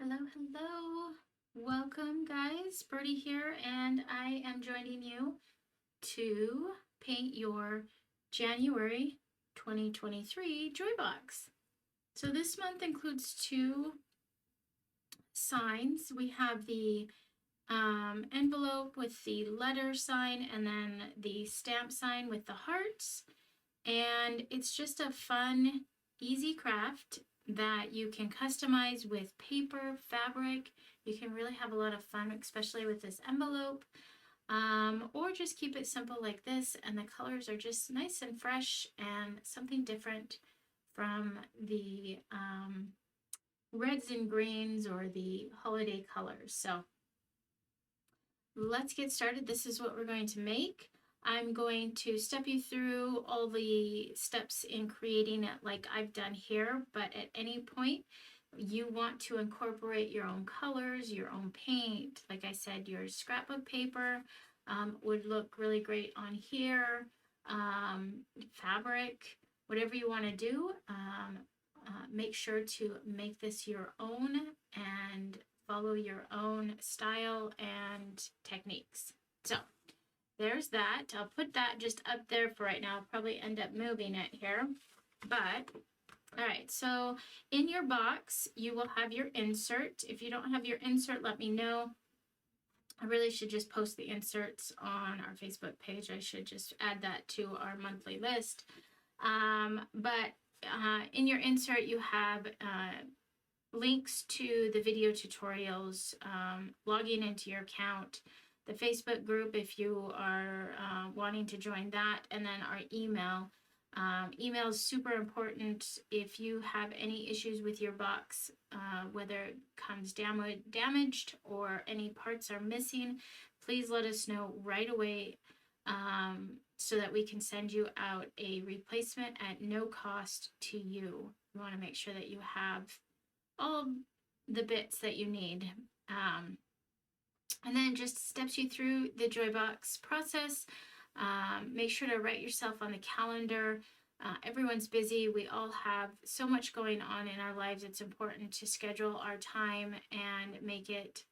Hello, hello. Welcome, guys. Birdie here, and I am joining you to paint your January 2023 Joy Box. So, this month includes two signs. We have the envelope with the letter sign, and then the stamp sign with the hearts. And it's just a fun, easy craft that you can customize with paper, fabric. You can really have a lot of fun, especially with this envelope. Or just keep it simple like this, and the colors are just nice and fresh and something different from the reds and greens or the holiday colors. So let's get started. This is what we're going to make. I'm going to step you through all the steps in creating it like I've done here, but at any point you want to incorporate your own colors, your own paint. Like I said, your scrapbook paper would look really great on here. Fabric, whatever you want to do, make sure to make this your own and follow your own style and techniques. So there's that. I'll put that just up there for right now. I'll probably end up moving it here. But, all right, so in your box, you will have your insert. If you don't have your insert, let me know. I really should just post the inserts on our Facebook page. I should just add that to our monthly list. But in your insert, you have links to the video tutorials, logging into your account, the Facebook group if you are wanting to join that, and then our email. Email is super important. If you have any issues with your box, whether it comes damaged or any parts are missing, please let us know right away so that we can send you out a replacement at no cost to you. You want to make sure that you have all the bits that you need. And then just steps you through the Joy Box process. Make sure to write yourself on the calendar. Everyone's busy. We all have so much going on in our lives. It's important to schedule our time and make it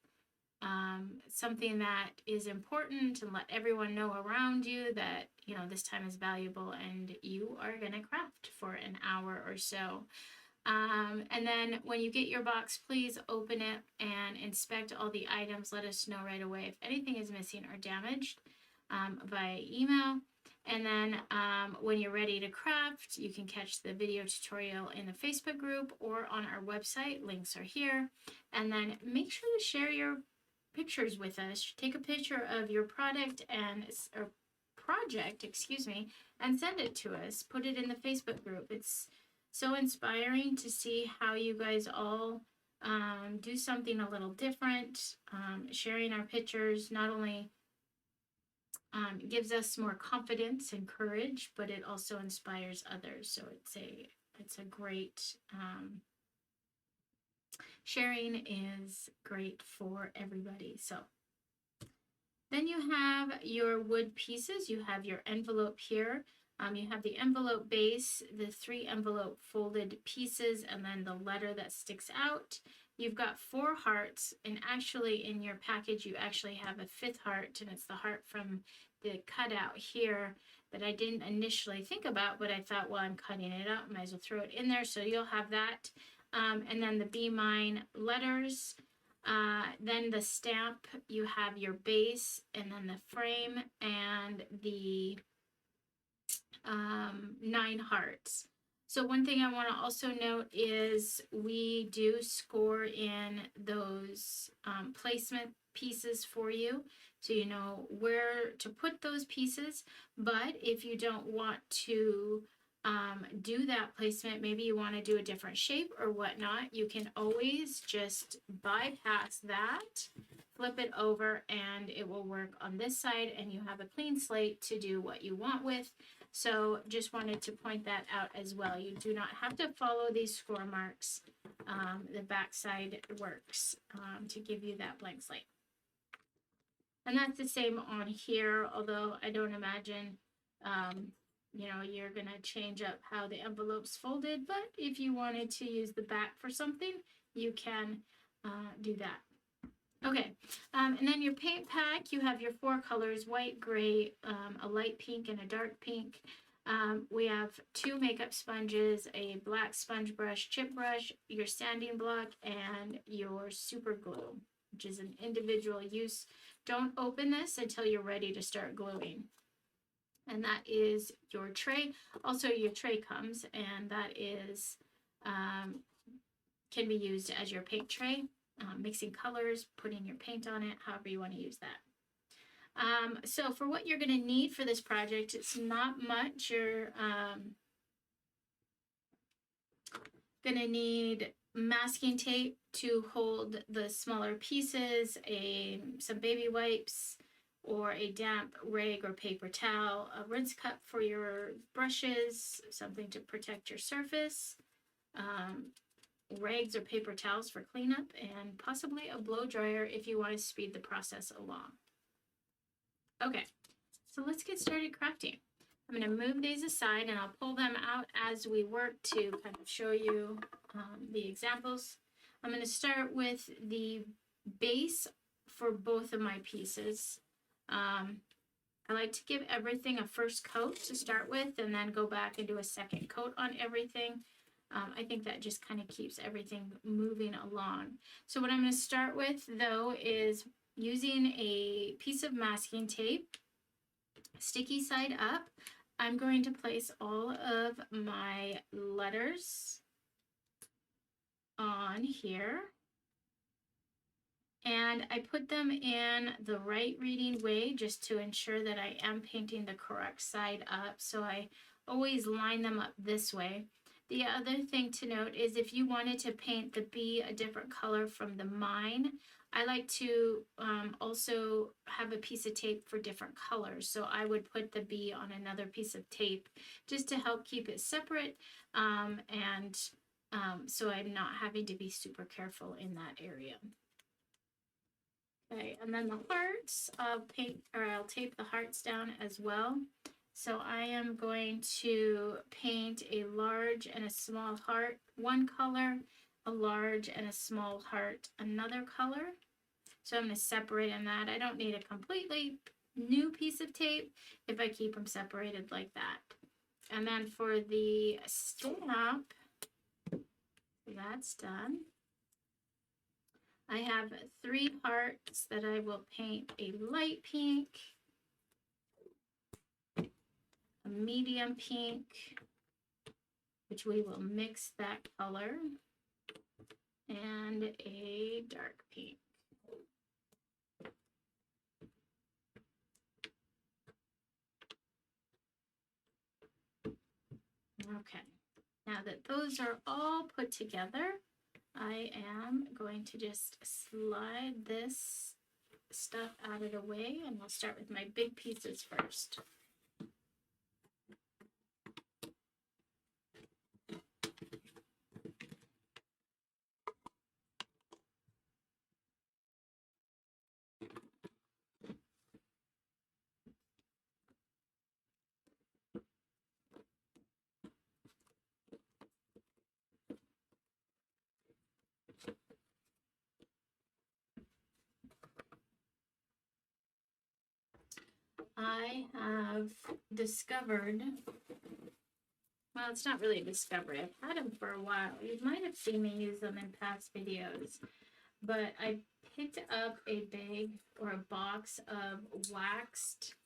something that is important, and let everyone know around you that, you know, this time is valuable and you are going to craft for an hour or so. And then when you get your box, please open it and inspect all the items. Let us know right away if anything is missing or damaged via email. And then when you're ready to craft, you can catch the video tutorial in the Facebook group or on our website. Links are here. And then make sure to share your pictures with us. Take a picture of your project and send it to us. Put it in the Facebook group. It's so inspiring to see how you guys all do something a little different. Sharing our pictures not only gives us more confidence and courage, but it also inspires others. So it's a great sharing is great for everybody. So then you have your wood pieces. You have your envelope here. You have the envelope base, the 3 envelope folded pieces, and then the letter that sticks out. You've got 4 hearts, and actually in your package you actually have a 5th heart, and it's the heart from the cutout here that I didn't initially think about, but I thought, well, I'm cutting it out, might as well throw it in there. So you'll have that. And then the Be Mine letters. Then the stamp, you have your base, and then the frame, and the 9 hearts. So one thing I want to also note is we do score in those placement pieces for you, so you know where to put those pieces. But if you don't want to do that placement, maybe you want to do a different shape or whatnot, you can always just bypass that, flip it over, and it will work on this side, and you have a clean slate to do what you want with. So just wanted to point that out as well. You do not have to follow these score marks. The back side works to give you that blank slate. And that's the same on here, although I don't imagine you're going to change up how the envelope's folded. But if you wanted to use the back for something, you can. do that. Okay, and then your paint pack, you have your 4 colors, white, gray, a light pink, and a dark pink. We have 2 makeup sponges, a black sponge brush, chip brush, your sanding block, and your super glue, which is an individual use. Don't open this until you're ready to start gluing. And that is your tray. Also, your tray comes, and that is can be used as your paint tray. Mixing colors, putting your paint on it, however you want to use that. So for what you're going to need for this project, it's not much. You're going to need masking tape to hold the smaller pieces, some baby wipes, or a damp rag or paper towel, a rinse cup for your brushes, something to protect your surface, rags or paper towels for cleanup, and possibly a blow dryer if you want to speed the process along. Okay, so let's get started crafting. I'm going to move these aside and I'll pull them out as we work to kind of show you the examples. I'm going to start with the base for both of my pieces. I like to give everything a first coat to start with and then go back and do a second coat on everything. I think that just kind of keeps everything moving along. So what I'm going to start with, though, is using a piece of masking tape, sticky side up. I'm going to place all of my letters on here. And I put them in the right reading way just to ensure that I am painting the correct side up. So I always line them up this way. The other thing to note is if you wanted to paint the bee a different color from the mine, I like to also have a piece of tape for different colors. So I would put the bee on another piece of tape just to help keep it separate so I'm not having to be super careful in that area. Okay, and then the hearts, I'll tape the hearts down as well. So I am going to paint a large and a small heart, one color, a large and a small heart, another color. So I'm going to separate in that. I don't need a completely new piece of tape if I keep them separated like that. And then for the stamp, that's done. I have 3 hearts that I will paint a light pink, a medium pink, which we will mix that color, and a dark pink. Okay, now that those are all put together, I am going to just slide this stuff out of the way, and we'll start with my big pieces first. I have discovered, well, it's not really a discovery. I've had them for a while. You might have seen me use them in past videos, but I picked up a bag or a box of waxed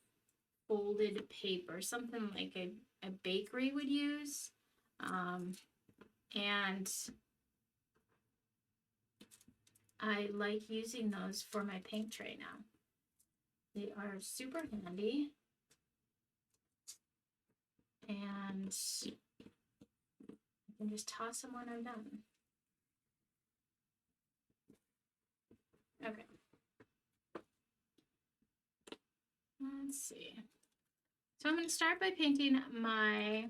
folded paper, something like a bakery would use. And I like using those for my paint tray now. They are super handy, and I can just toss them when I'm done. Okay. Let's see. So I'm going to start by painting my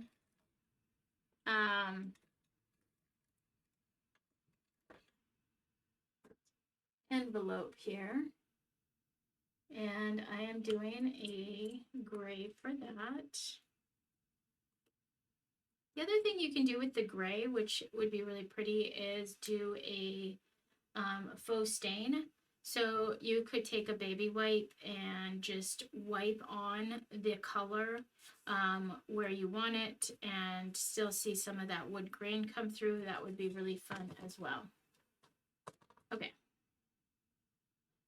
envelope here. And I am doing a gray for that. The other thing you can do with the gray, which would be really pretty, is do a faux stain. So you could take a baby wipe and just wipe on the color where you want it and still see some of that wood grain come through. That would be really fun as well. Okay.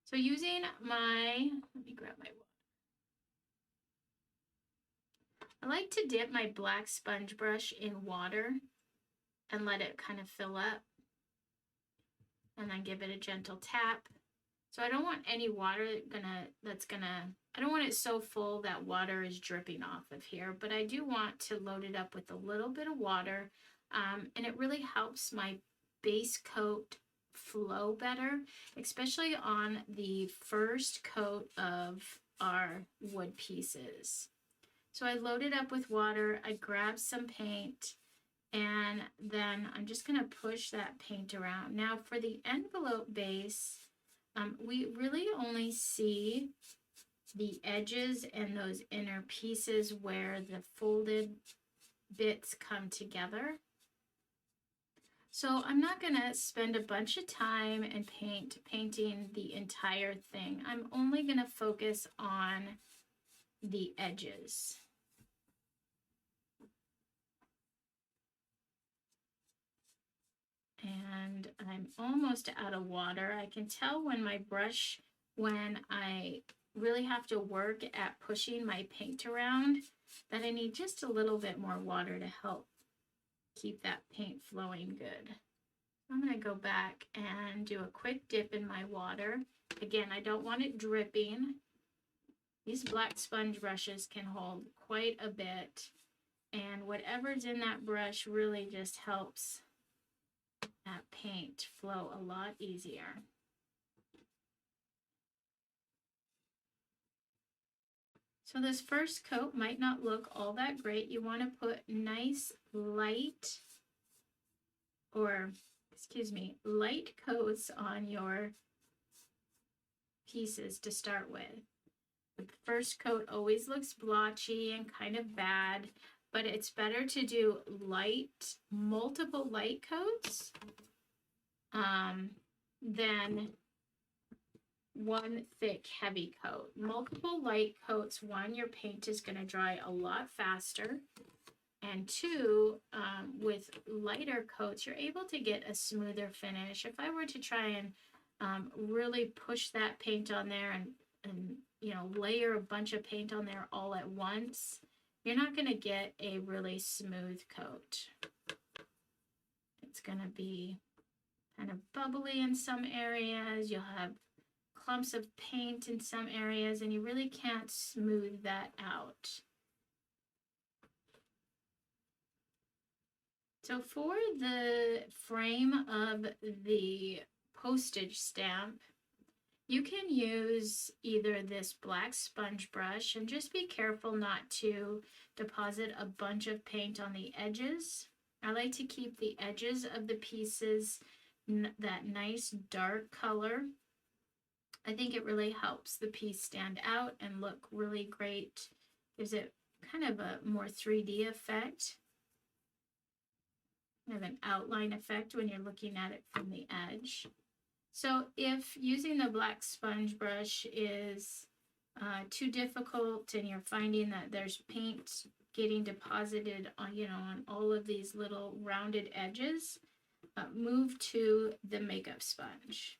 So using my, let me grab my water. I like to dip my black sponge brush in water and let it kind of fill up. And then give it a gentle tap. So I don't want any water I don't want it so full that water is dripping off of here, but I do want to load it up with a little bit of water, and it really helps my base coat flow better, especially on the first coat of our wood pieces. So I load it up with water, I grab some paint, and then I'm just going to push that paint around. Now for the envelope base, we really only see the edges and those inner pieces where the folded bits come together. So I'm not going to spend a bunch of time and painting the entire thing. I'm only going to focus on the edges. And I'm almost out of water. I can tell when my brush, when I really have to work at pushing my paint around, that I need just a little bit more water to help keep that paint flowing good. I'm going to go back and do a quick dip in my water. Again, I don't want it dripping. These black sponge brushes can hold quite a bit, and whatever's in that brush really just helps that paint flow a lot easier. So this first coat might not look all that great. You want to put nice light, light coats on your pieces to start with. The first coat always looks blotchy and kind of bad, but it's better to do multiple light coats than one thick heavy coat. Multiple light coats, one, your paint is going to dry a lot faster, and two, with lighter coats you're able to get a smoother finish. If I were to try and really push that paint on there and layer a bunch of paint on there all at once, you're not going to get a really smooth coat. It's going to be kind of bubbly in some areas. You'll have clumps of paint in some areas, and you really can't smooth that out. So for the frame of the postage stamp, you can use either this black sponge brush, and just be careful not to deposit a bunch of paint on the edges. I like to keep the edges of the pieces that nice dark color. I think it really helps the piece stand out and look really great. Gives it kind of a more 3D effect. Kind of an outline effect when you're looking at it from the edge. So if using the black sponge brush is too difficult and you're finding that there's paint getting deposited on all of these little rounded edges, move to the makeup sponge.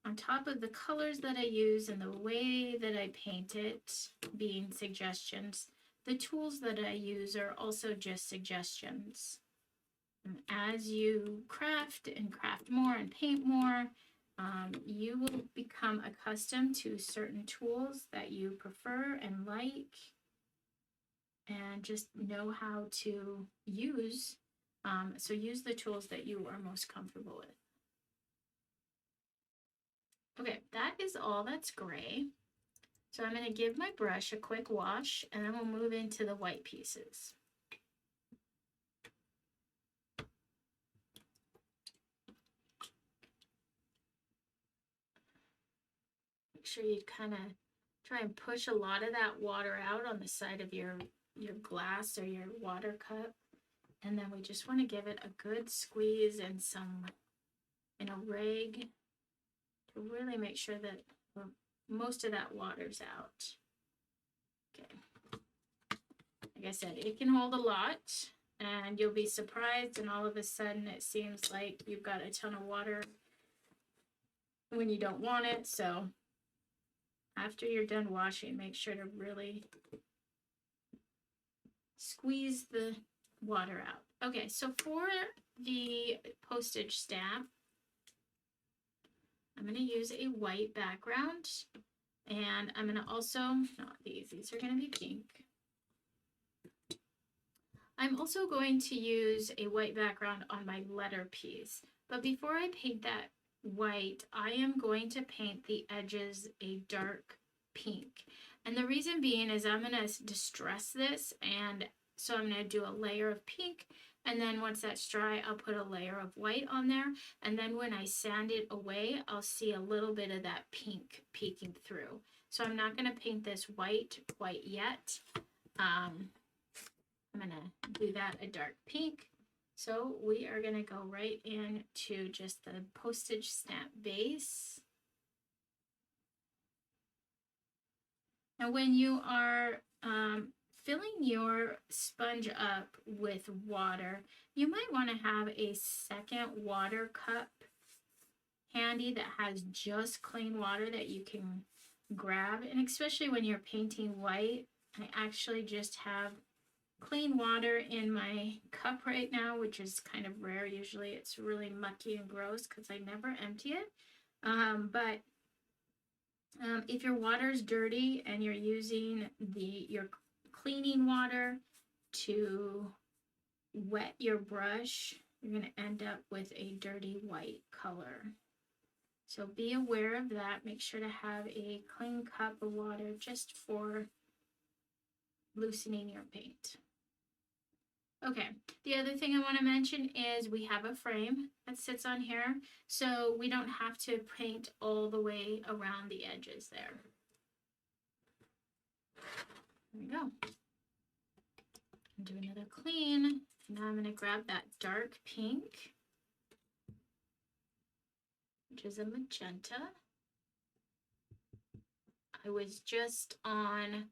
On top of the colors that I use and the way that I paint it being suggestions, the tools that I use are also just suggestions. And as you craft and craft more and paint more, you will become accustomed to certain tools that you prefer and like, and just know how to use. So use the tools that you are most comfortable with. Okay, that is all that's gray. So I'm going to give my brush a quick wash, and then we'll move into the white pieces. Make sure you kind of try and push a lot of that water out on the side of your glass or your water cup, And then we just want to give it a good squeeze and in a rag to really make sure that most of that water's out. Okay. Like I said, it can hold a lot, and you'll be surprised, and all of a sudden it seems like you've got a ton of water when you don't want it. So after you're done washing, make sure to really squeeze the water out. Okay, so for the postage stamp, I'm going to use a white background, and I'm going to also, not these are going to be pink. I'm also going to use a white background on my letter piece, but before I paint that white, I am going to paint the edges a dark pink. And the reason being is I'm going to distress this, and so I'm going to do a layer of pink, and then once that's dry, I'll put a layer of white on there, and then when I sand it away, I'll see a little bit of that pink peeking through. So I'm not going to paint this white yet. I'm going to do that a dark pink. So we are going to go right into just the postage stamp base. Now when you are filling your sponge up with water, you might want to have a second water cup handy that has just clean water that you can grab. And especially when you're painting white, I actually just have clean water in my cup right now, which is kind of rare. Usually it's really mucky and gross because I never empty it. But if your water is dirty and you're using your cleaning water to wet your brush, you're going to end up with a dirty white color. So be aware of that. Make sure to have a clean cup of water just for loosening your paint. Okay, the other thing I want to mention is we have a frame that sits on here, so we don't have to paint all the way around the edges there. There we go. Do another clean. Now I'm going to grab that dark pink, which is a magenta. I was just on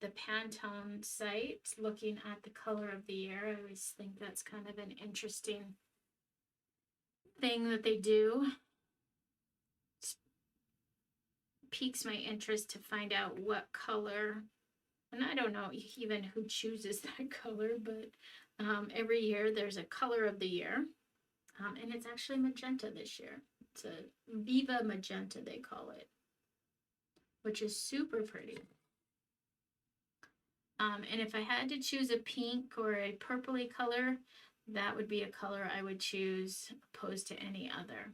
the Pantone site looking at the color of the year. I always think that's kind of an interesting thing that they do. It piques my interest to find out what color, and I don't know even who chooses that color, but every year there's a color of the year, and it's actually magenta this year. It's a Viva Magenta, they call it, which is super pretty. And if I had to choose a pink or a purpley color, that would be a color I would choose opposed to any other.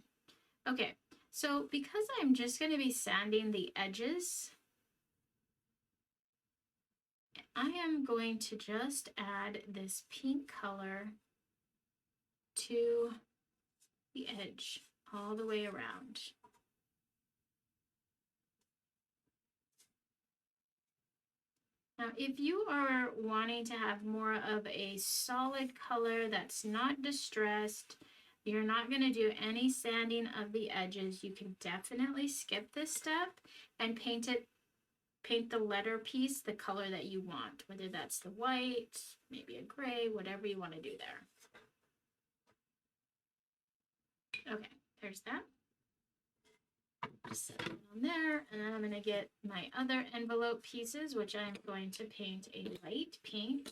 Okay, so because I'm just going to be sanding the edges, I am going to just add this pink color to the edge all the way around. Now, if you are wanting to have more of a solid color that's not distressed, you're not going to do any sanding of the edges, you can definitely skip this step and paint the letter piece the color that you want, whether that's the white, maybe a gray, whatever you want to do there. Okay, there's that. Just set it on there, and then I'm going to get my other envelope pieces, which I'm going to paint a light pink.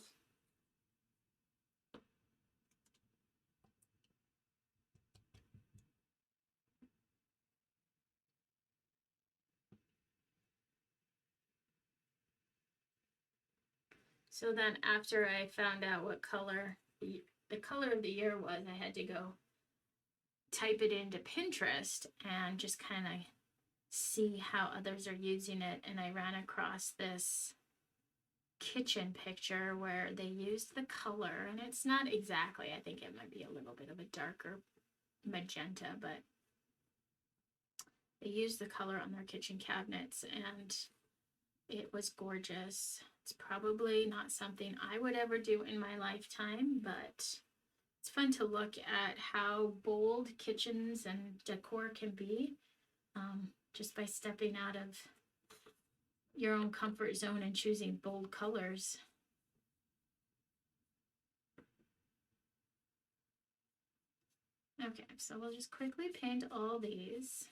So then after I found out what color the color of the year was, I had to go type it into Pinterest and just kind of see how others are using it. And I ran across this kitchen picture where they used the color, and it's not exactly, I think it might be a little bit of a darker magenta, but they used the color on their kitchen cabinets, and it was gorgeous. It's probably not something I would ever do in my lifetime, but it's fun to look at how bold kitchens and decor can be, just by stepping out of your own comfort zone and choosing bold colors. Okay, so we'll just quickly paint all these.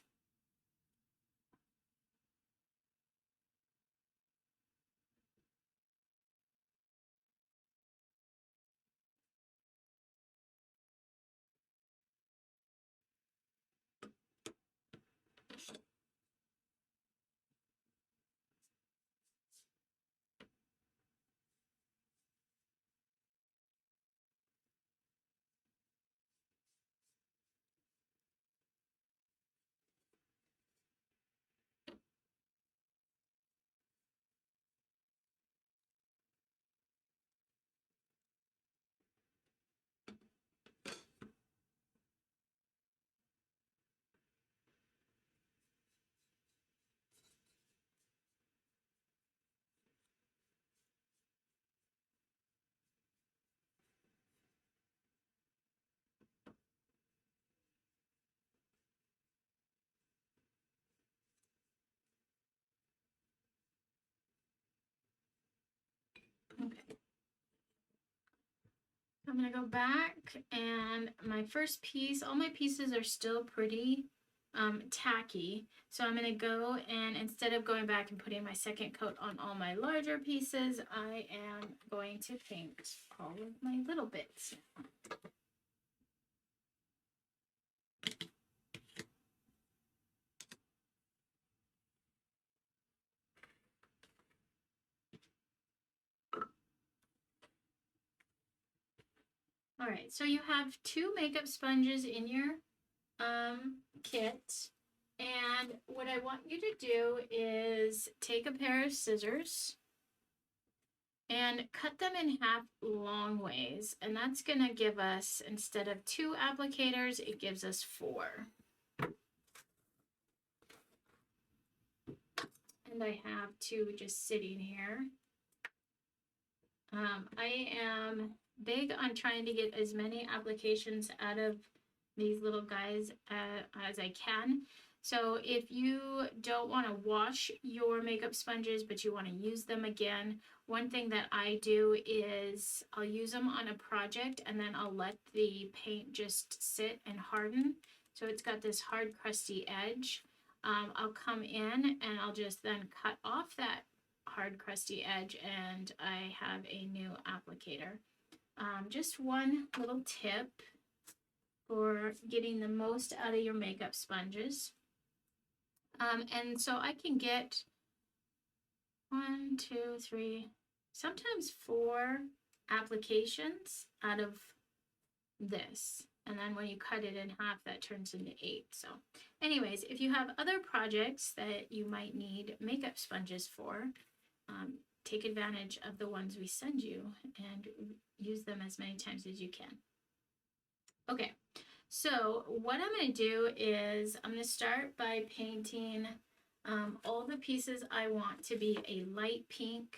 Okay. I'm gonna go back, and my first piece, all my pieces are still pretty tacky. So I'm gonna go, and instead of going back and putting my second coat on all my larger pieces, I am going to paint all of my little bits. All right, so you have 2 makeup sponges in your kit. And what I want you to do is take a pair of scissors and cut them in half long ways. And that's going to give us, instead of 2 applicators, it gives us 4. And I have 2 just sitting here. I am big on trying to get as many applications out of these little guys as I can. So if you don't want to wash your makeup sponges, but you want to use them again, one thing that I do is I'll use them on a project, and then I'll let the paint just sit and harden. So it's got this hard, crusty edge. I'll come in and I'll just then cut off that hard, crusty edge, and I have a new applicator. Just one little tip for getting the most out of your makeup sponges. And so I can get 1, 2, 3, sometimes 4 applications out of this. And then when you cut it in half, that turns into 8. So anyways, if you have other projects that you might need makeup sponges for, take advantage of the ones we send you and use them as many times as you can. Okay, so what I'm going to do is I'm going to start by painting all the pieces I want to be a light pink.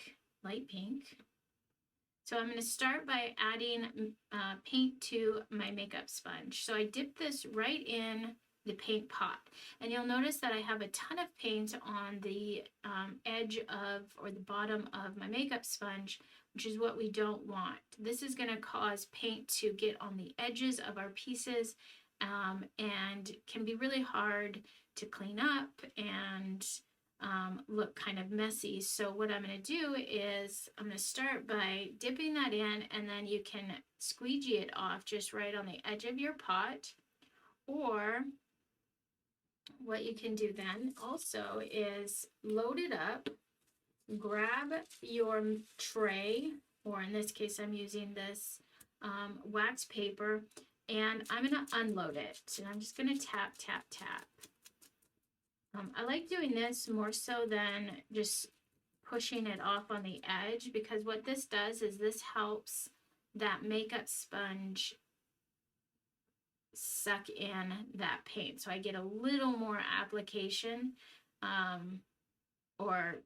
So I'm going to start by adding paint to my makeup sponge. So I dip this right in the paint pot, and you'll notice that I have a ton of paint on the edge of, or the bottom of my makeup sponge, which is what we don't want. This is going to cause paint to get on the edges of our pieces, and can be really hard to clean up and look kind of messy. So what I'm going to do is I'm going to start by dipping that in, and then you can squeegee it off just right on the edge of your pot. Or what you can do then also is load it up, grab your tray, or in this case I'm using this wax paper, and I'm going to unload it. And I'm just going to tap, tap, tap. I like doing this more so than just pushing it off on the edge, because what this does is this helps that makeup sponge suck in that paint. So I get a little more application, or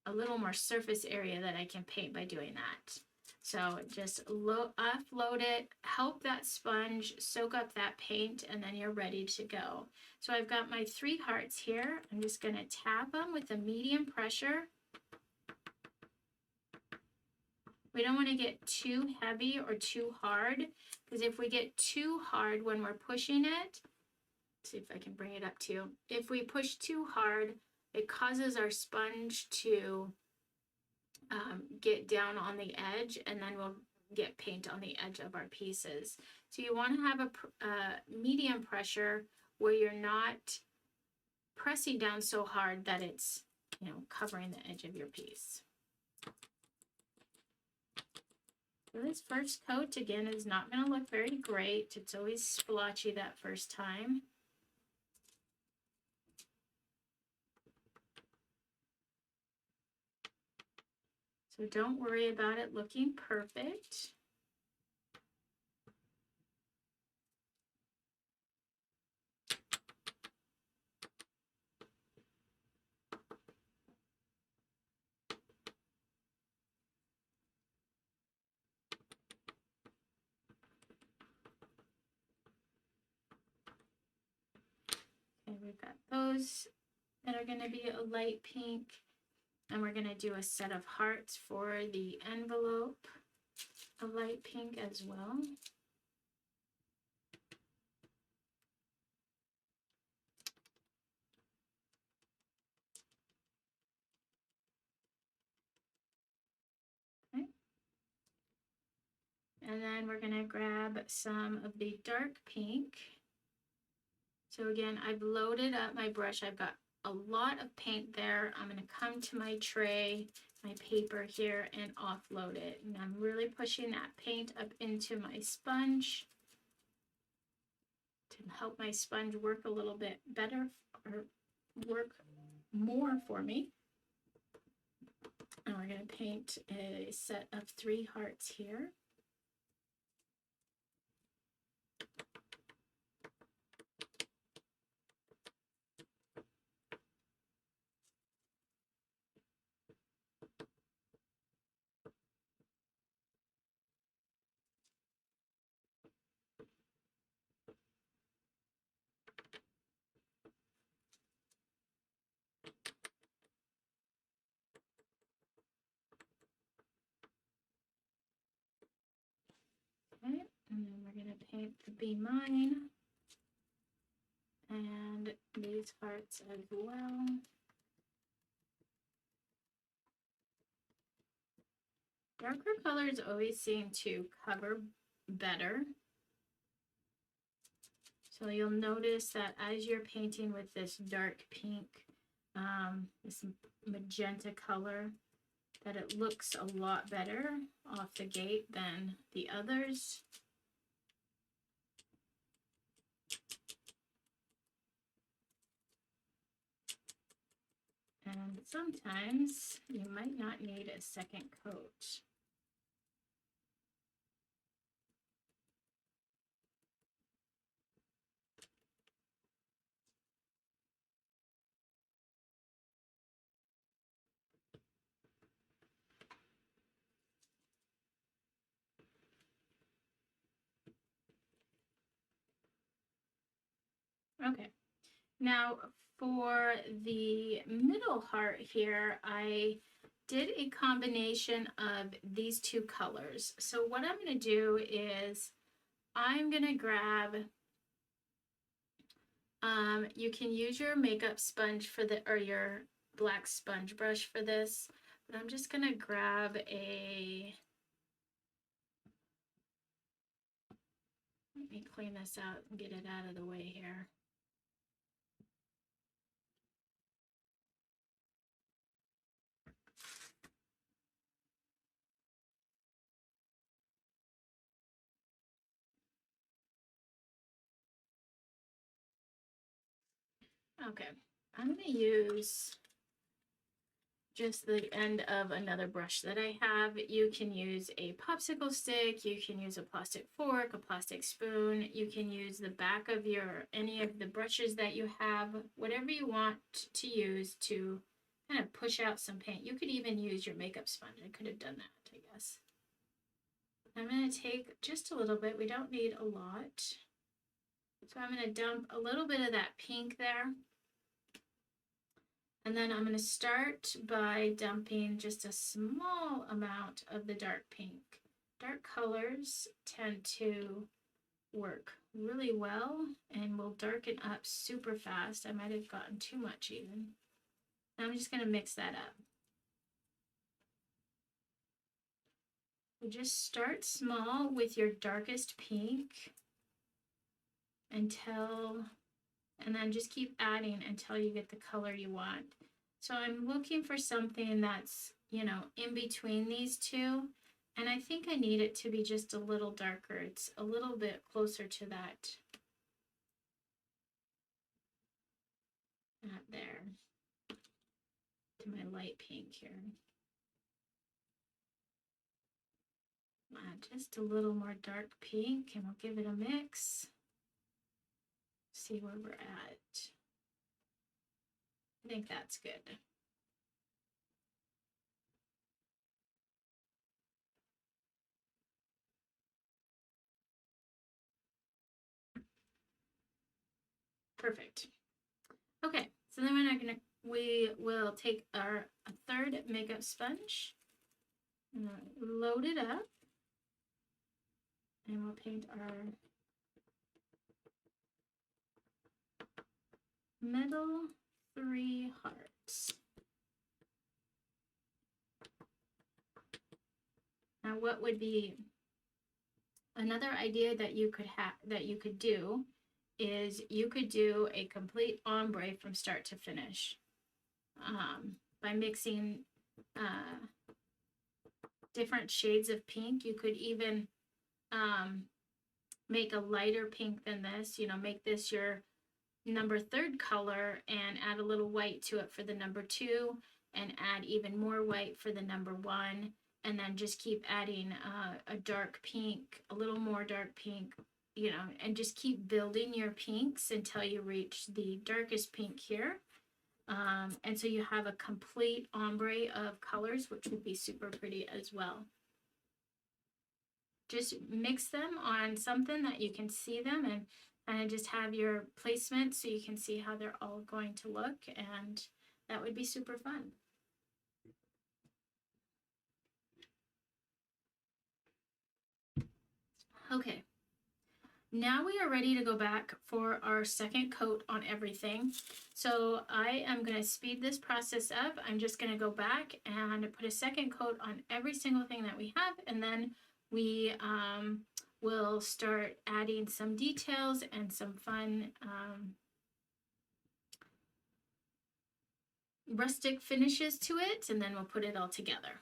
a little more surface area that I can paint by doing that. So just offload it, help that sponge soak up that paint, and then you're ready to go. So I've got my 3 hearts here. I'm just going to tap them with a medium pressure. We don't want to get too heavy or too hard, because if we get too hard when we're pushing it, see if I can bring it up to you. If we push too hard, it causes our sponge to get down on the edge, and then we'll get paint on the edge of our pieces. So you want to have a medium pressure where you're not pressing down so hard that it's, you know, covering the edge of your piece. So this first coat, again, is not going to look very great. It's always splotchy that first time. So don't worry about it looking perfect. Okay, we've got those that are going to be a light pink. And we're going to do a set of hearts for the envelope, a light pink as well. Okay. And then we're going to grab some of the dark pink. So again, I've loaded up my brush. I've got a lot of paint there. I'm going to come to my tray, my paper here, and offload it. And I'm really pushing that paint up into my sponge to help my sponge work a little bit better, or work more for me. And we're going to paint a set of 3 hearts here. Okay, and then we're going to paint the Be Mine and these hearts as well. Darker colors always seem to cover better. So you'll notice that as you're painting with this dark pink, this magenta color, that it looks a lot better off the gate than the others. And sometimes you might not need a second coat. Okay, now for the middle heart here, I did a combination of these 2 colors. So what I'm going to do is I'm going to grab, you can use your makeup sponge for the, or your black sponge brush for this, but I'm just going to grab a, let me clean this out and get it out of the way here. Okay, I'm going to use just the end of another brush that I have. You can use a popsicle stick, you can use a plastic fork, a plastic spoon, you can use the back of your, any of the brushes that you have, whatever you want to use to kind of push out some paint. You could even use your makeup sponge. I could have done that, I guess. I'm going to take just a little bit. We don't need a lot. So I'm going to dump a little bit of that pink there. And then I'm going to start by dumping just a small amount of the dark pink. Dark colors tend to work really well and will darken up super fast. I might have gotten too much even. And I'm just going to mix that up. You just start small with your darkest pink and then just keep adding until you get the color you want. So I'm looking for something that's, you know, in between these two. And I think I need it to be just a little darker. It's a little bit closer to that. Not there. To my light pink here. Just a little more dark pink, and we'll give it a mix. See where we're at. I think that's good. Perfect. Okay, so then we will take our third makeup sponge and load it up, and we'll paint our middle 3 hearts. Now, what would be another idea that you could do is you could do a complete ombre from start to finish by mixing different shades of pink. You could even make a lighter pink than this, you know, make this your number 3rd color and add a little white to it for the number 2 and add even more white for the number 1, and then just keep adding a dark pink, a little more dark pink, you know, and just keep building your pinks until you reach the darkest pink here. And so you have a complete ombre of colors, which would be super pretty as well. Just mix them on something that you can see them, and kind of just have your placement so you can see how they're all going to look, and that would be super fun. Okay, now we are ready to go back for our second coat on everything. So I am going to speed this process up. I'm just going to go back and put a second coat on every single thing that we have, and then we will start adding some details and some fun rustic finishes to it, and then we'll put it all together.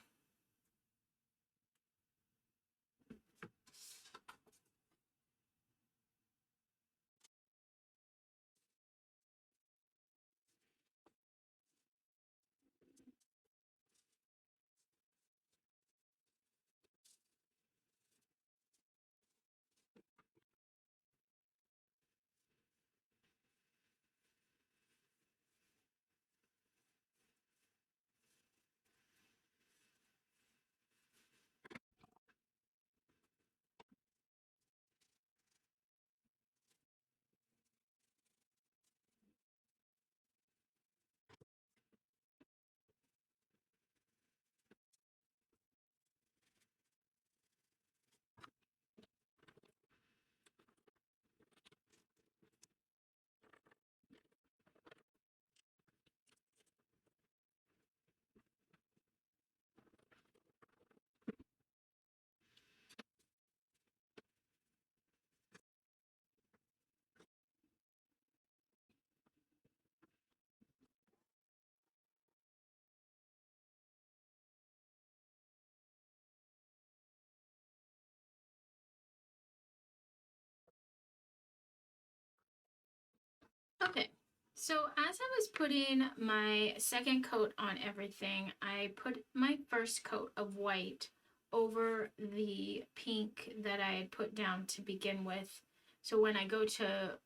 Okay, so as I was putting my second coat on everything, I put my first coat of white over the pink that I had put down to begin with. So when I go to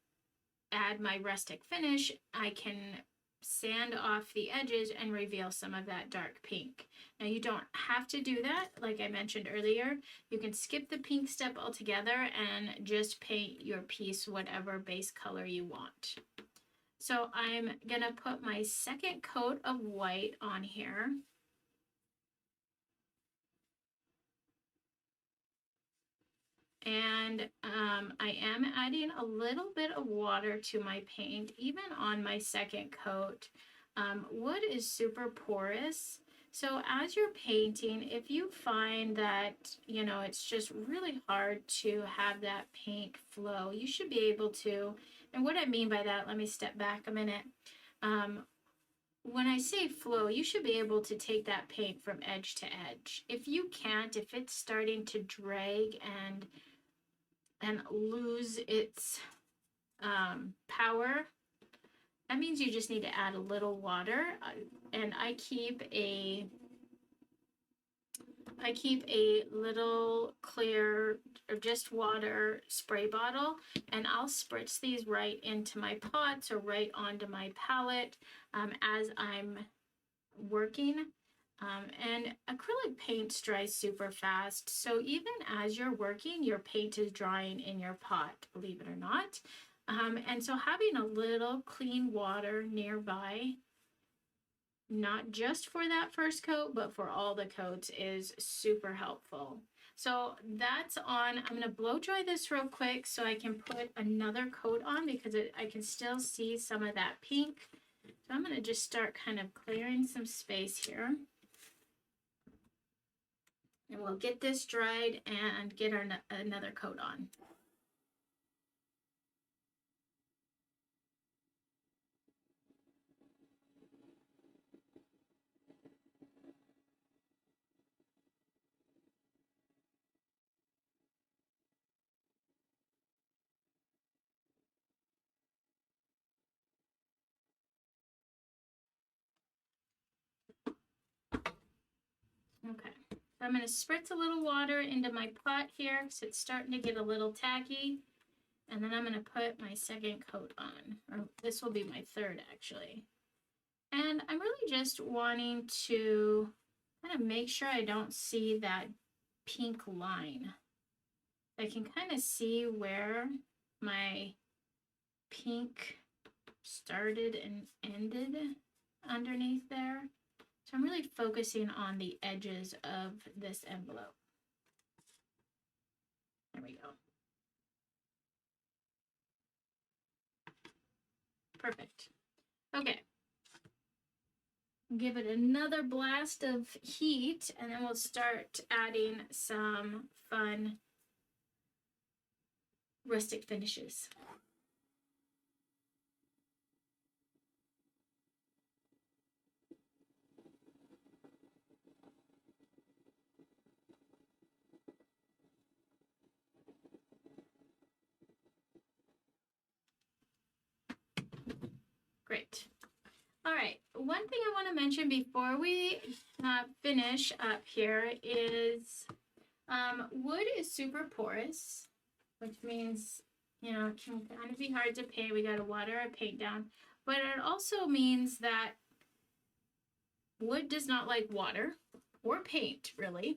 add my rustic finish, I can sand off the edges and reveal some of that dark pink. Now you don't have to do that. Like I mentioned earlier, you can skip the pink step altogether and just paint your piece whatever base color you want. So I'm gonna put my second coat of white on here. And I am adding a little bit of water to my paint, even on my second coat. Wood is super porous. So as you're painting, if you find that, you know, it's just really hard to have that paint flow, you should be able to, and what I mean by that, let me step back a minute. When I say flow, you should be able to take that paint from edge to edge. If you can't, if it's starting to drag and lose its power, that means you just need to add a little water. And I keep a little clear or just water spray bottle, and I'll spritz these right into my pots or right onto my palette as I'm working. And acrylic paints dry super fast, so even as you're working, your paint is drying in your pot, believe it or not. And so having a little clean water nearby, not just for that first coat, but for all the coats, is super helpful. So that's on. I'm going to blow dry this real quick so I can put another coat on because I can still see some of that pink. So I'm going to just start kind of clearing some space here. And we'll get this dried and get another coat on. Okay, so I'm going to spritz a little water into my pot here because it's starting to get a little tacky. And then I'm going to put my second coat on, or this will be my third actually. And I'm really just wanting to kind of make sure I don't see that pink line. I can kind of see where my pink started and ended underneath there. So I'm really focusing on the edges of this envelope. There we go. Perfect. Okay. Give it another blast of heat, and then we'll start adding some fun rustic finishes. Great. All right, one thing I want to mention before we finish up here is wood is super porous, which means, you know, it can kind of be hard to paint. We got to water our paint down, but it also means that wood does not like water or paint, really.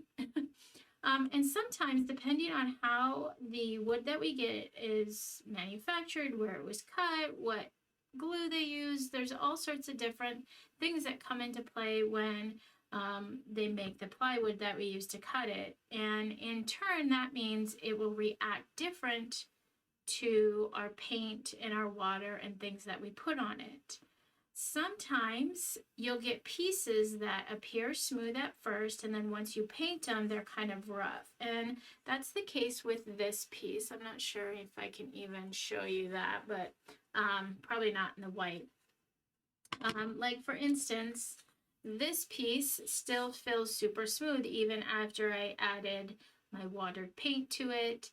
And sometimes, depending on how the wood that we get is manufactured, where it was cut, what glue they use, there's all sorts of different things that come into play when they make the plywood that we use to cut it. And in turn, that means it will react different to our paint and our water and things that we put on it. Sometimes you'll get pieces that appear smooth at first, and then once you paint them, they're kind of rough. And that's the case with this piece. I'm not sure if I can even show you that, but probably not in the white. Like for instance, this piece still feels super smooth even after I added my watered paint to it.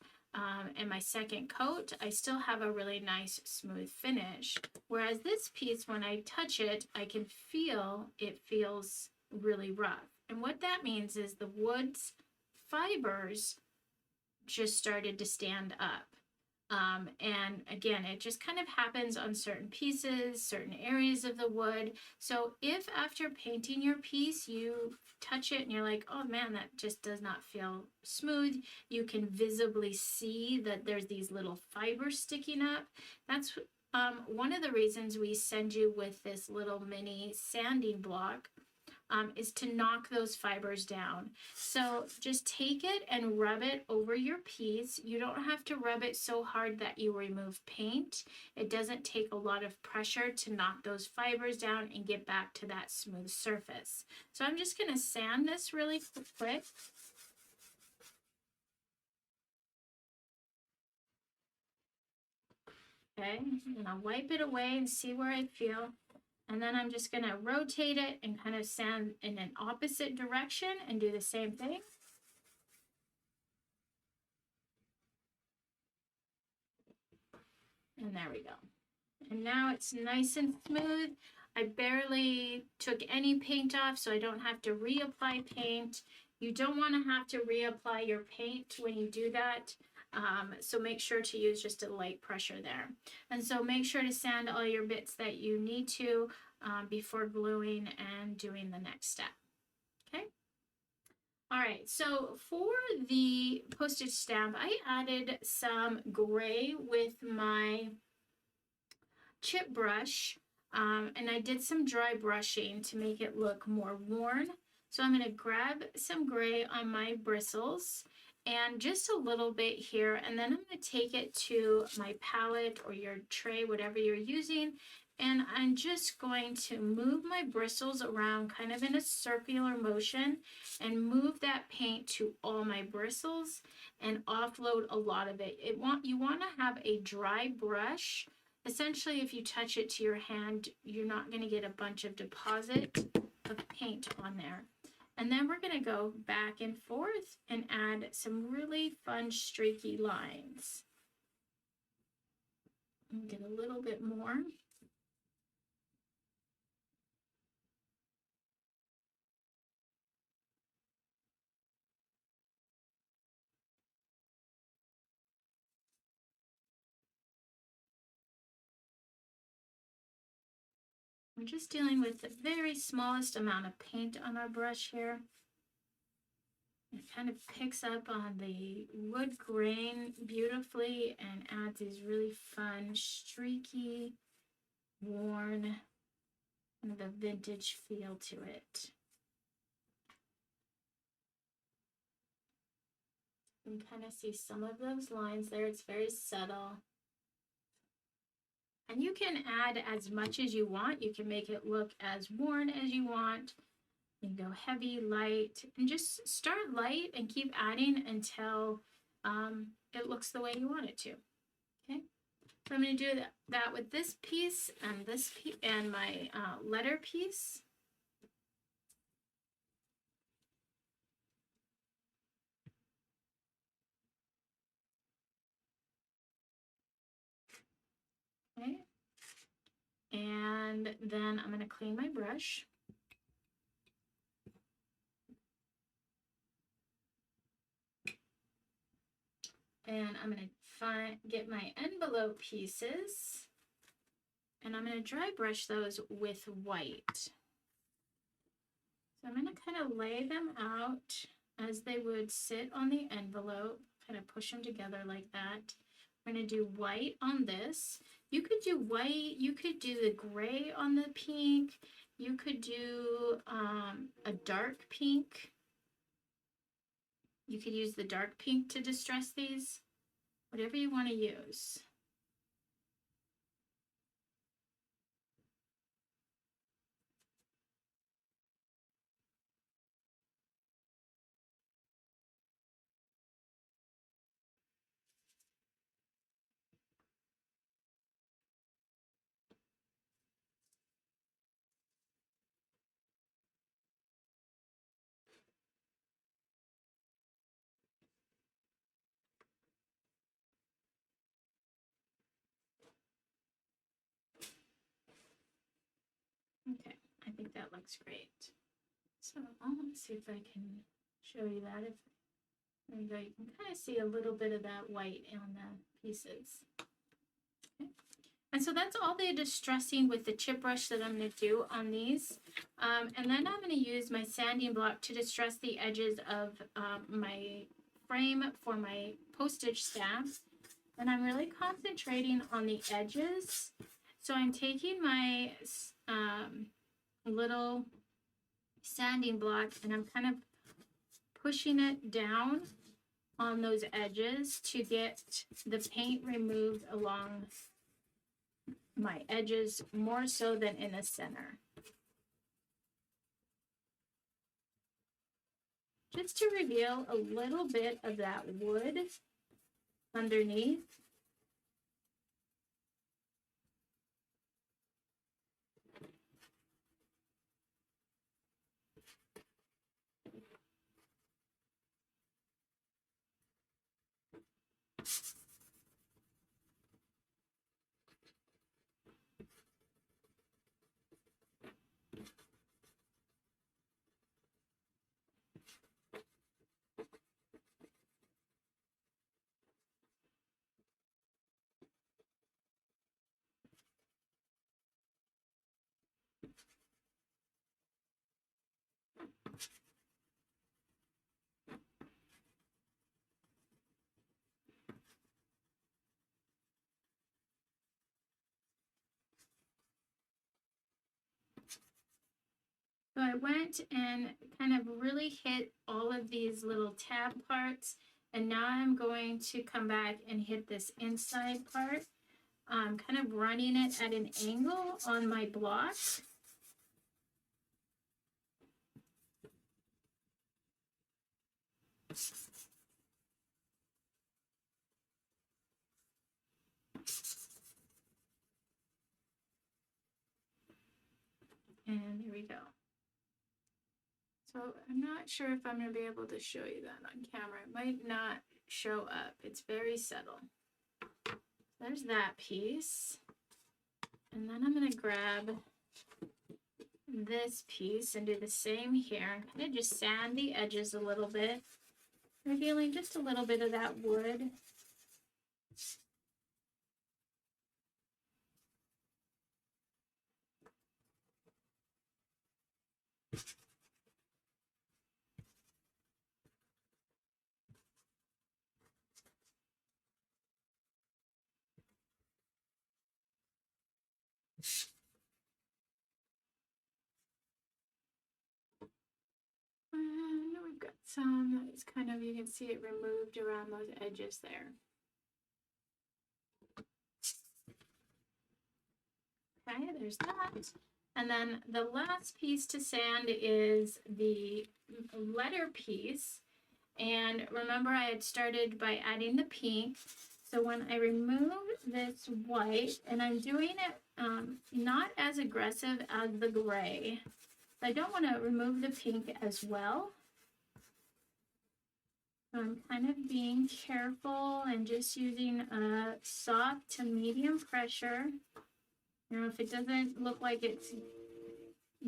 And my second coat, I still have a really nice smooth finish. Whereas this piece, when I touch it, I can feel it feels really rough. And what that means is the wood's fibers just started to stand up. And again, it just kind of happens on certain pieces, certain areas of the wood. So if after painting your piece, you touch it and you're like, oh man, that just does not feel smooth, you can visibly see that there's these little fibers sticking up. That's one of the reasons we send you with this little mini sanding block, is to knock those fibers down. So just take it and rub it over your piece. You don't have to rub it so hard that you remove paint. It doesn't take a lot of pressure to knock those fibers down and get back to that smooth surface. So I'm just going to sand this really quick. Okay, and I'll wipe it away and see where I feel. And then I'm just going to rotate it and kind of sand in an opposite direction and do the same thing. And there we go. And now it's nice and smooth. I barely took any paint off, so I don't have to reapply paint. You don't want to have to reapply your paint when you do that. So make sure to use just a light pressure there. And so make sure to sand all your bits that you need to before gluing and doing the next step. Okay. All right, so for the postage stamp, I added some gray with my chip brush, and I did some dry brushing to make it look more worn. So I'm going to grab some gray on my bristles and just a little bit here, and then I'm going to take it to my palette or your tray, whatever you're using, and I'm just going to move my bristles around kind of in a circular motion and move that paint to all my bristles and offload a lot of it. You want to have a dry brush. Essentially, if you touch it to your hand, you're not going to get a bunch of deposit of paint on there. And then we're going to go back and forth and add some really fun streaky lines. And get a little bit more. We're just dealing with the very smallest amount of paint on our brush here. It kind of picks up on the wood grain beautifully and adds these really fun, streaky, worn, kind of a vintage feel to it. You can kind of see some of those lines there. It's very subtle. And you can add as much as you want. You can make it look as worn as you want. You can go heavy, light, and just start light and keep adding until it looks the way you want it to. Okay, so I'm going to do that with this piece and this piece and my letter piece. Okay, and then I'm going to clean my brush. And I'm going to get my envelope pieces, and I'm going to dry brush those with white. So I'm going to kind of lay them out as they would sit on the envelope, kind of push them together like that. We're going to do white on this. You could do white, you could do the gray on the pink, you could do a dark pink. You could use the dark pink to distress these, whatever you want to use. Okay, I think that looks great. So let's see if I can show you that. There you go. You can kind of see a little bit of that white on the pieces. Okay. And so that's all the distressing with the chip brush that I'm going to do on these. And then I'm going to use my sanding block to distress the edges of my frame for my postage stamps. And I'm really concentrating on the edges. So I'm taking my little sanding block and I'm kind of pushing it down on those edges to get the paint removed along my edges more so than in the center. Just to reveal a little bit of that wood underneath. So I went and kind of really hit all of these little tab parts, and now I'm going to come back and hit this inside part, kind of running it at an angle on my block. And here we go. So I'm not sure if I'm going to be able to show you that on camera. It might not show up. It's very subtle. There's that piece. And then I'm going to grab this piece and do the same here. Kind of just sand the edges a little bit, revealing just a little bit of that wood. And we've got some that's kind of, you can see it removed around those edges there. Okay, there's that. And then the last piece to sand is the letter piece. And remember, I had started by adding the pink. So when I remove this white, and I'm doing it not as aggressive as the gray. I don't want to remove the pink as well. So I'm kind of being careful and just using a soft to medium pressure. You know, if it doesn't look like it's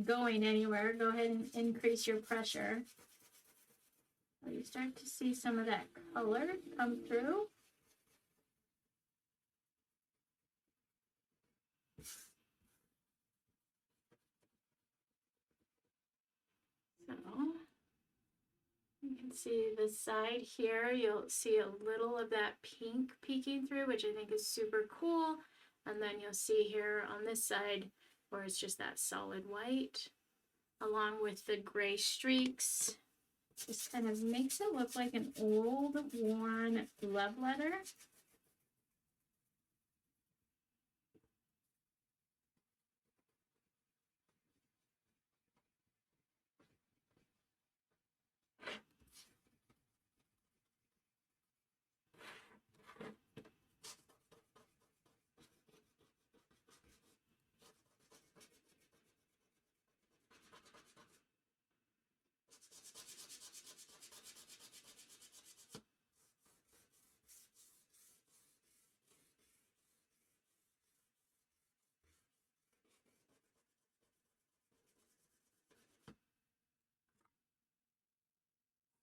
going anywhere, go ahead and increase your pressure. So you start to see some of that color come through. So you can see the side here, you'll see a little of that pink peeking through, which I think is super cool. And then you'll see here on this side where it's just that solid white, along with the gray streaks. Just kind of makes it look like an old, worn love letter.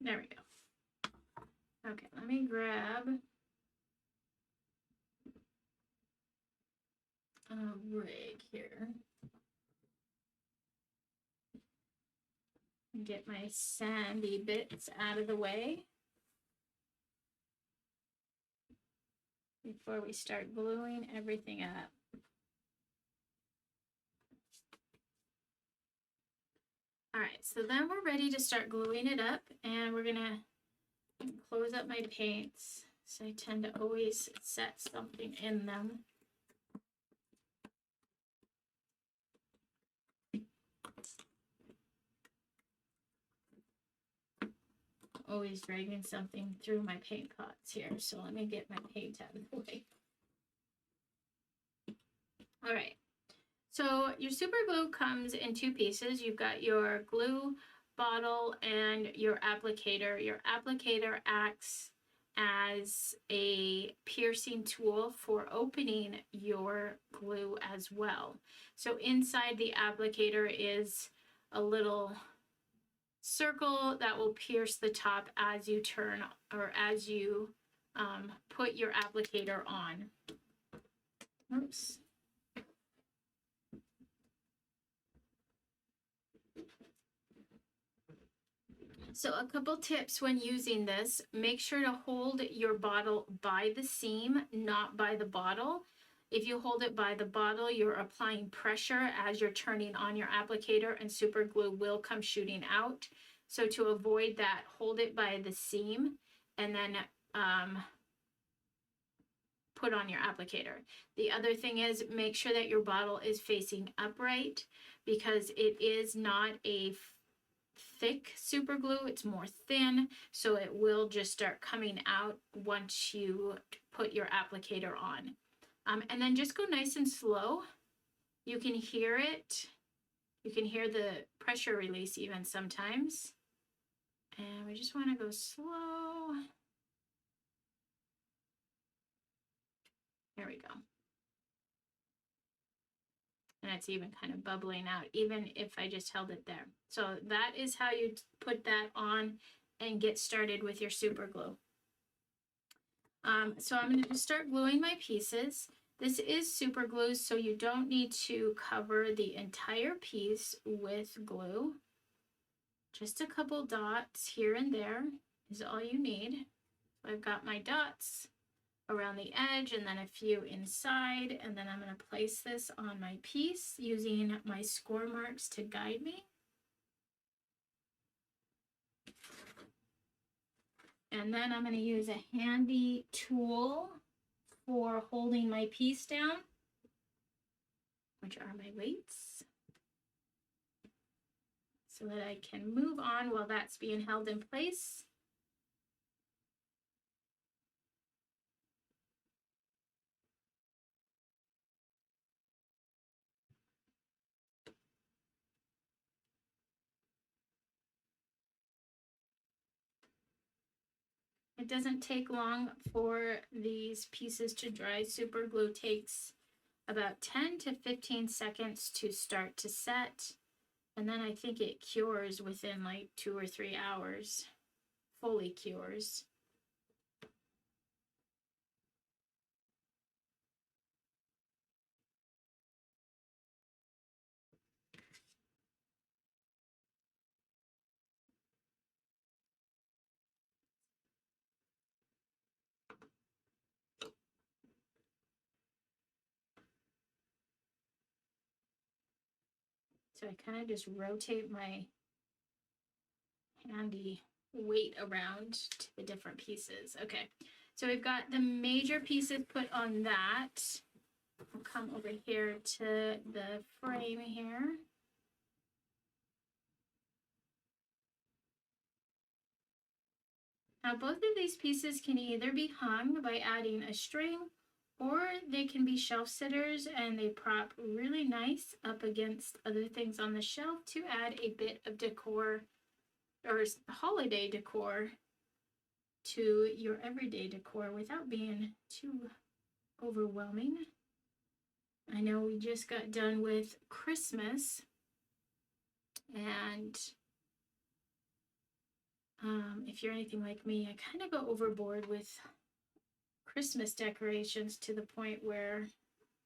There we go. Okay, let me grab a rig here. Get my sandy bits out of the way before we start gluing everything up. All right, so then we're ready to start gluing it up, and we're gonna close up my paints. So I tend to always set something in them. Always dragging something through my paint pots here. So let me get my paint out of the way. All right. So your super glue comes in two pieces. You've got your glue bottle and your applicator. Your applicator acts as a piercing tool for opening your glue as well. So inside the applicator is a little circle that will pierce the top as you turn or as you put your applicator on. Oops. So a couple tips when using this: make sure to hold your bottle by the seam, not by the bottle. If you hold it by the bottle, you're applying pressure as you're turning on your applicator and super glue will come shooting out. So to avoid that, hold it by the seam and then put on your applicator. The other thing is, make sure that your bottle is facing upright, because it is not a thick super glue, it's more thin, so it will just start coming out once you put your applicator on. And then just go nice and slow. You can hear it. You can hear the pressure release even sometimes. And we just want to go slow. There we go. And it's even kind of bubbling out, even if I just held it there. So that is how you put that on and get started with your super glue. So I'm going to start gluing my pieces. This is super glue, so you don't need to cover the entire piece with glue. Just a couple dots here and there is all you need. So I've got my dots around the edge and then a few inside, and then I'm going to place this on my piece using my score marks to guide me. And then I'm going to use a handy tool for holding my piece down, which are my weights, so that I can move on while that's being held in place. It doesn't take long for these pieces to dry. Super glue takes about 10 to 15 seconds to start to set. And then I think it cures within like 2 or 3 hours, fully cures. So I kind of just rotate my handy weight around to the different pieces. Okay, so we've got the major pieces put on that. I'll come over here to the frame here. Now both of these pieces can either be hung by adding a string, or they can be shelf sitters and they prop really nice up against other things on the shelf to add a bit of decor or holiday decor to your everyday decor without being too overwhelming. I know we just got done with Christmas, and If you're anything like me, I kind of go overboard with Christmas decorations to the point where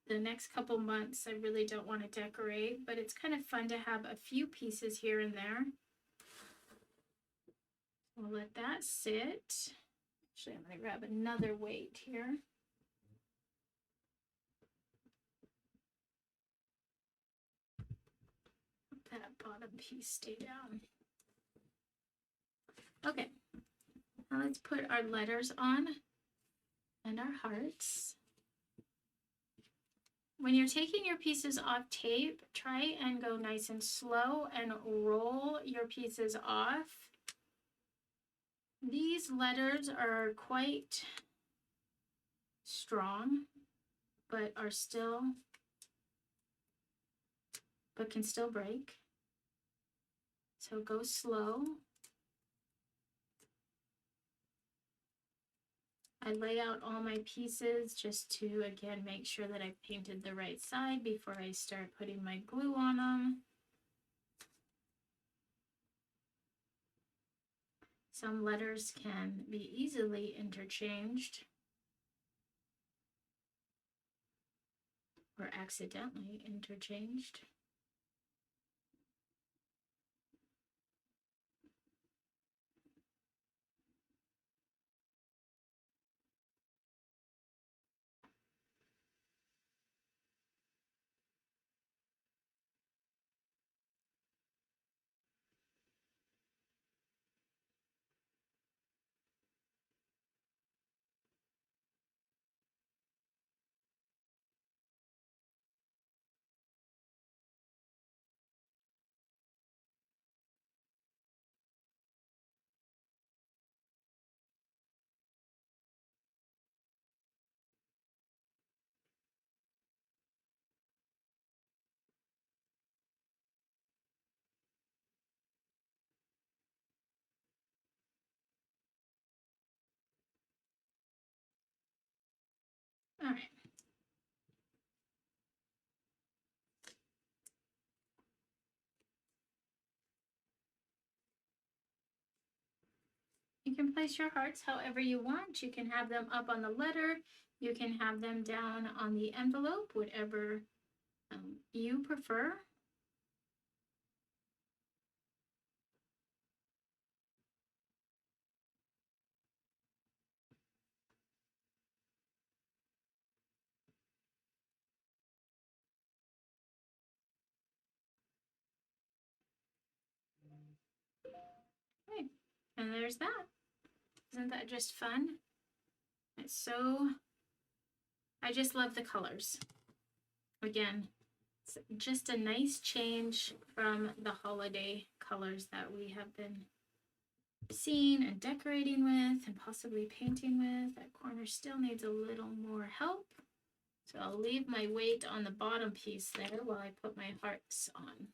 the next couple months I really don't want to decorate, but it's kind of fun to have a few pieces here and there. We'll let that sit. Actually, I'm going to grab another weight here. Let that bottom piece stay down. Okay, now let's put our letters on and our hearts. When you're taking your pieces off tape, try and go nice and slow and roll your pieces off. These letters are quite strong, but can still break. So go slow. I lay out all my pieces just to, again, make sure that I've painted the right side before I start putting my glue on them. Some letters can be easily interchanged or accidentally interchanged. All right. You can place your hearts however you want. You can have them up on the letter. You can have them down on the envelope, whatever you prefer. Okay, and there's that. Isn't that just fun? It's so, I just love the colors. Again, it's just a nice change from the holiday colors that we have been seeing and decorating with and possibly painting with. That corner still needs a little more help. So I'll leave my weight on the bottom piece there while I put my hearts on.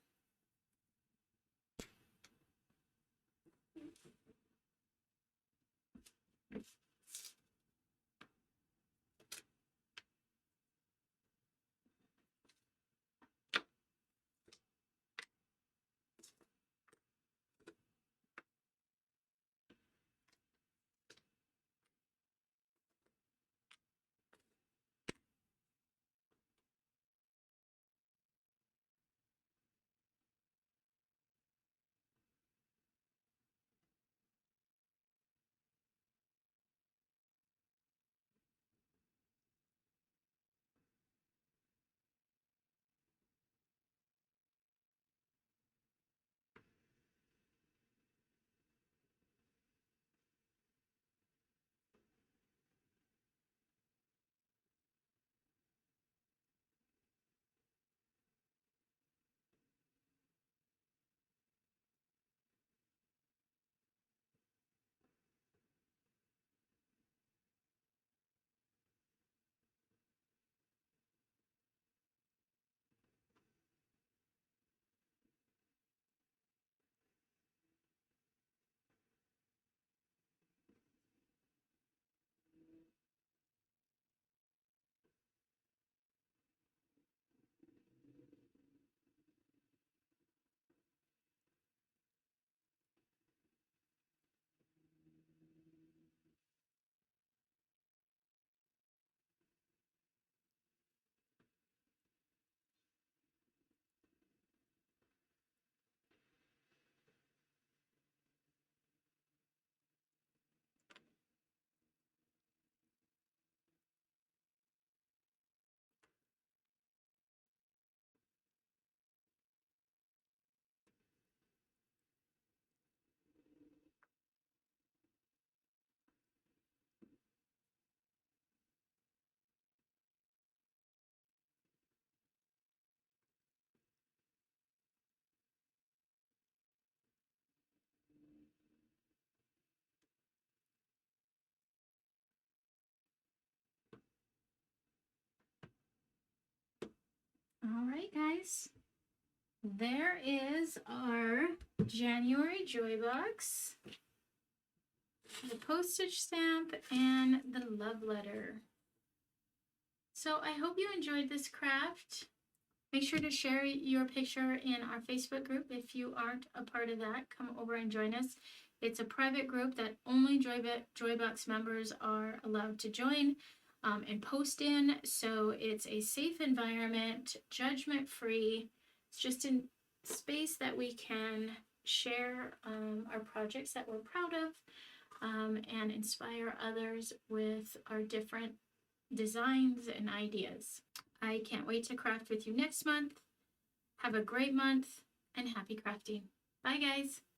All right, guys. There is our January joy box, the postage stamp, and the love letter. So I hope you enjoyed this craft. Make sure to share your picture in our Facebook group. If you aren't a part of that, come over and join us. It's a private group that only Joybox members are allowed to join and post in. So it's a safe environment, judgment-free. It's just a space that we can share our projects that we're proud of and inspire others with our different designs and ideas. I can't wait to craft with you next month. Have a great month and happy crafting. Bye, guys.